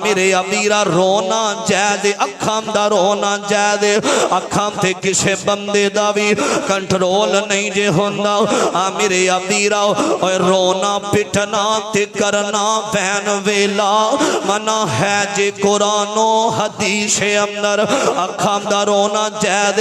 میرے امیرہ رونا جائز اکھام دا رونا جائز اکھام تے کسے بندے دا بھی کنٹرول نہیں جے ہوندہ میرے امیرہ رونا پٹنا تے کرنا بین ویلا منع ہے جے قرآن و حدیث اندر اکھام دا رونا جائز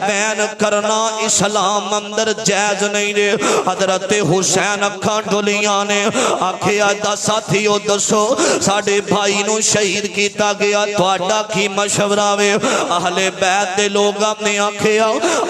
بین کرنا اسلام اندر جائز نہیں جے حضرت حسین اکھاں ڈولیاں نے آکھیا دا ساتھیو دسو ساڑھے بھائی نو شہید کیتا گیا توڑا کی مشورہ وے اہل بیت دے لوگاں نے آکھیا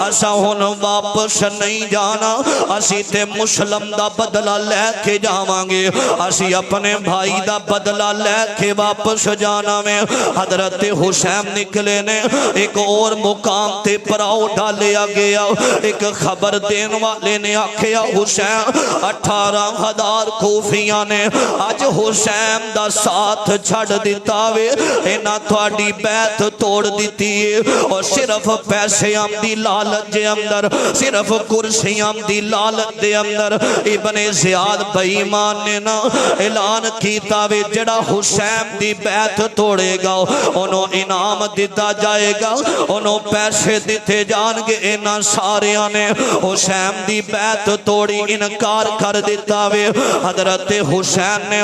اسا ہن واپس نہیں جانا اسی تے مسلم دا بدلہ لے کے جاواں گے اسی اپنے بھائی دا بدلہ لے کے واپس جانا میں حضرت حسین نکلے نے ایک اور مقام تے پراؤ ڈالیا گیا ایک خبر دین والے نے آکھیا حسین 18,000 کوفیاں نے آج حسین دا ساتھ چھڑ دیتا وے اینا تھوڑی بیت توڑ دیتی ہے اور صرف پیسے ہم دی لالت دے اندر صرف کرسی ہم دی لالت دے اندر ابن زیاد بائیمان نے نا اعلان کیتا وے جڑا حسین دی بیت توڑے گا انہوں انعام دیتا جائے گا انہوں پیسے دیتے جان گے اینا ساریاں نے حسین دی بیت توڑی انکار کر دیتا وے حضرت حسین نے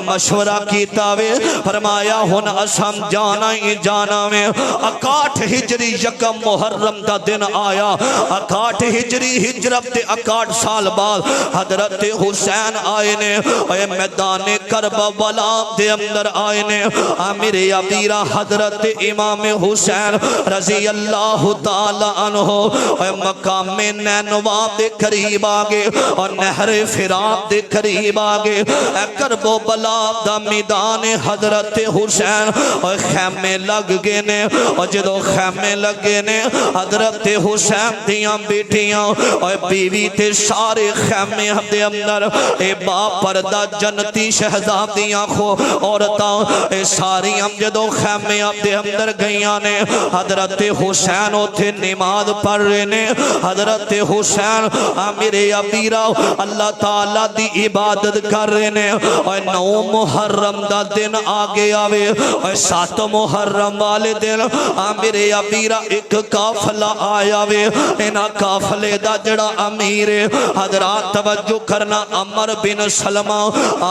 مشورہ کیتا وے فرمایا ہن اسم جانا ہی جانا میں 61 ہجری یکم محرم دا دن آیا 61 ہجری ہجرت دے 61 سال بعد حضرت حسین آئے نے میدان کربلا دے اندر آئے نے میرے امیرہ حضرت امام حسین رضی اللہ تعالی عنہ مقام نینوا دے قریب آگے اور نہر فرات دے قریب آگے کربلا دا میدان حضرت حسین اور خیمے لگ گئے نے اور جدو خیمے لگے نے حضرت حسین دیاں بیٹیاں اور بیوی تے سارے خیمے دے اندر اے با پردہ جنتی شہزادیاں خو عورتاں ساری ہم جدو خیمے دے اندر گئیاں نے حضرت حسین ہوتے نماز پڑھ رہے نے حضرت حسین میرے امیرہ اللہ تعالیٰ دی عبادت کر رہے نے اور 9 محرم دا دن آگے آوے اور 7 محرم والے دن میرے امیرہ ایک کافلہ آیا وے اینا کافلے دا جڑا امیر حضرات توجہ کرنا عمر بن سلمہ